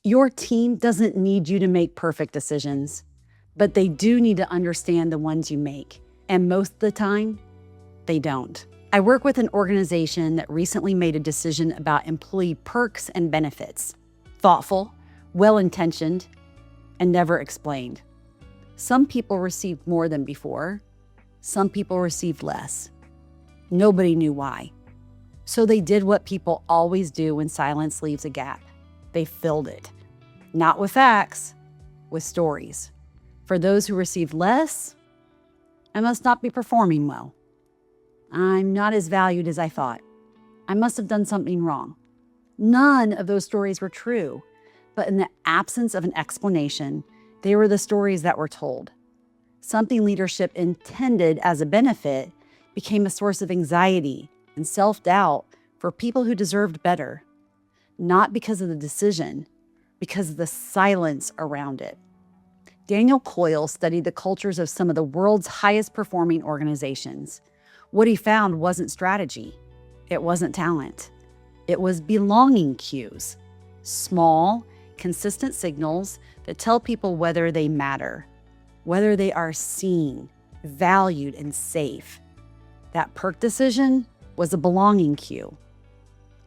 Your team doesn't need you to make perfect decisions, but they do need to understand the ones you make. And most of the time, they don't. I work with an organization that recently made a decision about employee perks and benefits. Thoughtful, well-intentioned, and never explained. Some people received more than before. Some people received less. Nobody knew why. So they did what people always do when silence leaves a gap. They filled it. Not with facts, with stories. For those who received less, I must not be performing well. I'm not as valued as I thought. I must have done something wrong. None of those stories were true, but in the absence of an explanation, they were the stories that were told. Something leadership intended as a benefit became a source of anxiety and self-doubt for people who deserved better. Not because of the decision, because of the silence around it. Daniel Coyle studied the cultures of some of the world's highest performing organizations. What he found wasn't strategy. It wasn't talent. It was belonging cues. Small, consistent signals that tell people whether they matter, whether they are seen, valued, and safe. That perk decision was a belonging cue,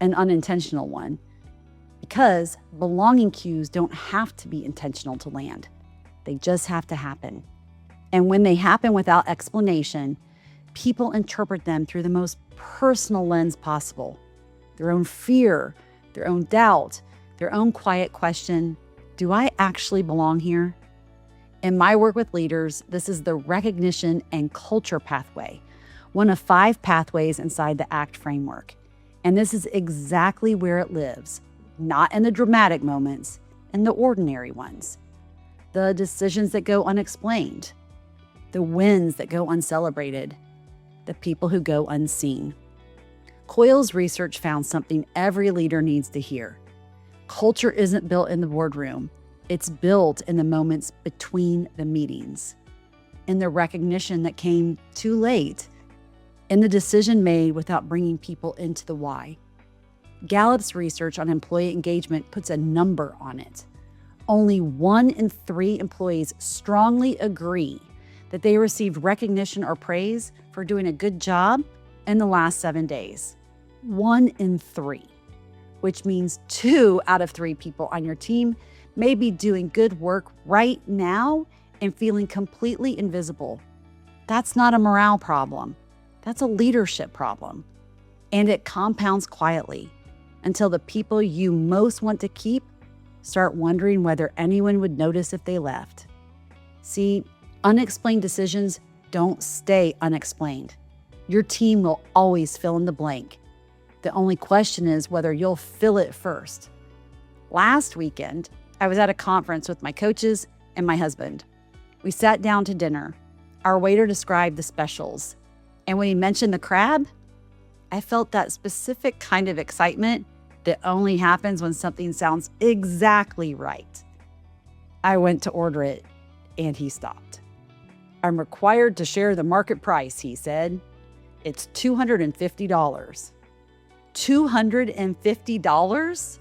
an unintentional one, because belonging cues don't have to be intentional to land. They just have to happen. And when they happen without explanation, people interpret them through the most personal lens possible. Their own fear, their own doubt, their own quiet question, do I actually belong here? In my work with leaders, this is the recognition and culture pathway, one of 5 pathways inside the ACT framework. And this is exactly where it lives, not in the dramatic moments, in the ordinary ones. The decisions that go unexplained, the wins that go uncelebrated, the people who go unseen. Coyle's research found something every leader needs to hear. Culture isn't built in the boardroom. It's built in the moments between the meetings, in the recognition that came too late, in the decision made without bringing people into the why. Gallup's research on employee engagement puts a number on it. Only 1 in 3 employees strongly agree that they received recognition or praise for doing a good job in the last 7 days. 1 in 3, which means 2 out of 3 people on your team may be doing good work right now and feeling completely invisible. That's not a morale problem. That's a leadership problem. And it compounds quietly until the people you most want to keep start wondering whether anyone would notice if they left. See, unexplained decisions don't stay unexplained. Your team will always fill in the blank. The only question is whether you'll fill it first. Last weekend, I was at a conference with my coaches and my husband. We sat down to dinner. Our waiter described the specials. And when he mentioned the crab, I felt that specific kind of excitement that only happens when something sounds exactly right. I went to order it, and he stopped. I'm required to share the market price, he said. It's $250. $250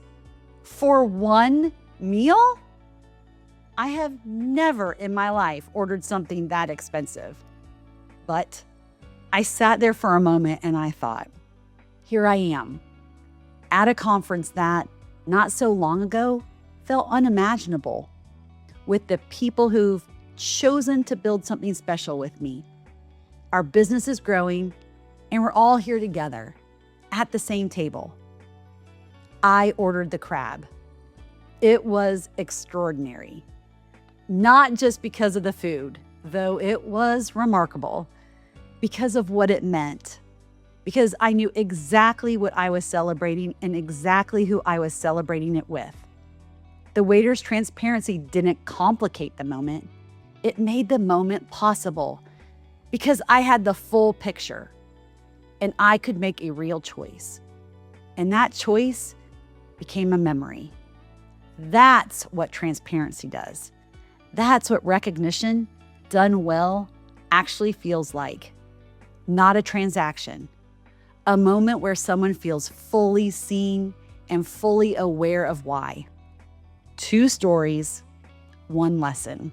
for one meal? I have never in my life ordered something that expensive. But I sat there for a moment and I thought, here I am at a conference that, not so long ago, felt unimaginable, with the people who've chosen to build something special with me. Our business is growing, and we're all here together at the same table. I ordered the crab. It was extraordinary. Not just because of the food, though it was remarkable, because of what it meant. Because I knew exactly what I was celebrating and exactly who I was celebrating it with. The waiter's transparency didn't complicate the moment. It made the moment possible because I had the full picture and I could make a real choice. And that choice became a memory. That's what transparency does. That's what recognition, done well, actually feels like. Not a transaction. A moment where someone feels fully seen and fully aware of why. 2 stories, 1 lesson.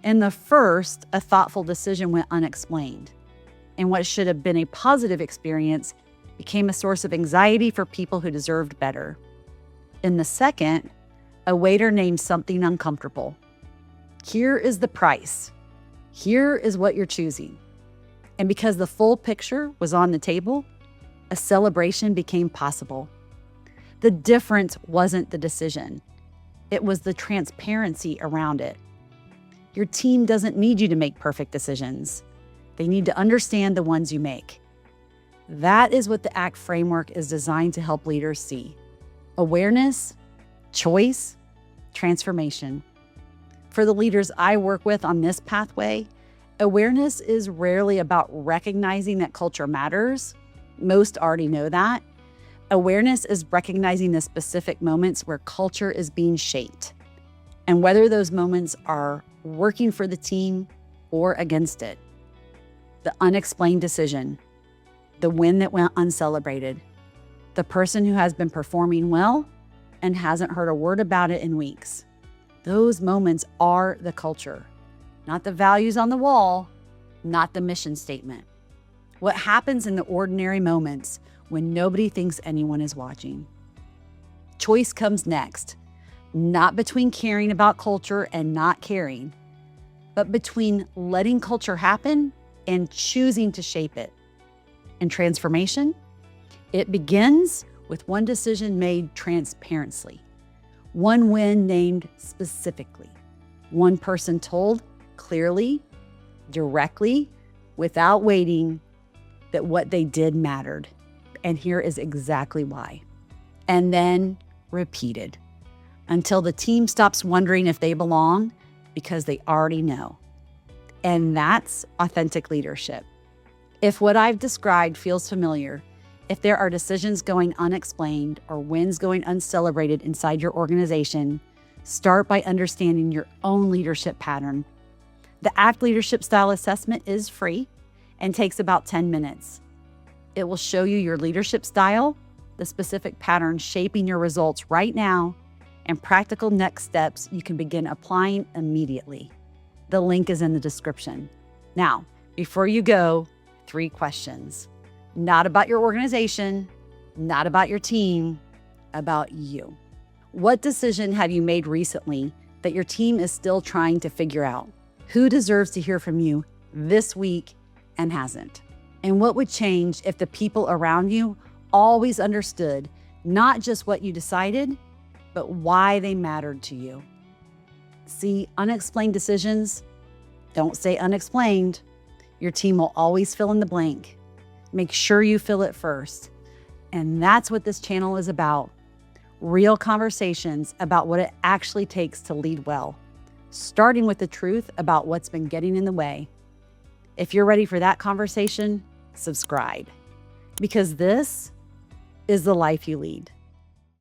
In the first, a thoughtful decision went unexplained, and what should have been a positive experience became a source of anxiety for people who deserved better. In the second, a waiter named something uncomfortable. Here is the price. Here is what you're choosing. And because the full picture was on the table, a celebration became possible. The difference wasn't the decision. It was the transparency around it. Your team doesn't need you to make perfect decisions. They need to understand the ones you make. That is what the ACT framework is designed to help leaders see: awareness, choice, transformation. For the leaders I work with on this pathway, awareness is rarely about recognizing that culture matters. Most already know that. Awareness is recognizing the specific moments where culture is being shaped, and whether those moments are working for the team or against it. The unexplained decision, the win that went uncelebrated, the person who has been performing well and hasn't heard a word about it in weeks. Those moments are the culture, not the values on the wall, not the mission statement. What happens in the ordinary moments when nobody thinks anyone is watching. Choice comes next, not between caring about culture and not caring, but between letting culture happen and choosing to shape it. And transformation, it begins with one decision made transparently, one win named specifically, one person told clearly, directly, without waiting, that what they did mattered. And here is exactly why. And then repeated until the team stops wondering if they belong because they already know. And that's authentic leadership. If what I've described feels familiar, if there are decisions going unexplained or wins going uncelebrated inside your organization, start by understanding your own leadership pattern. The ACT Leadership Style Assessment is free and takes about 10 minutes. It will show you your leadership style, the specific pattern shaping your results right now, and practical next steps you can begin applying immediately. The link is in the description. Now, before you go, 3 questions. Not about your organization, not about your team, about you. What decision have you made recently that your team is still trying to figure out? Who deserves to hear from you this week and hasn't? And what would change if the people around you always understood not just what you decided, but why they mattered to you? See, unexplained decisions, don't say unexplained. Your team will always fill in the blank. Make sure you fill it first. And that's what this channel is about. Real conversations about what it actually takes to lead well, starting with the truth about what's been getting in the way. If you're ready for that conversation, subscribe, because this is the life you lead.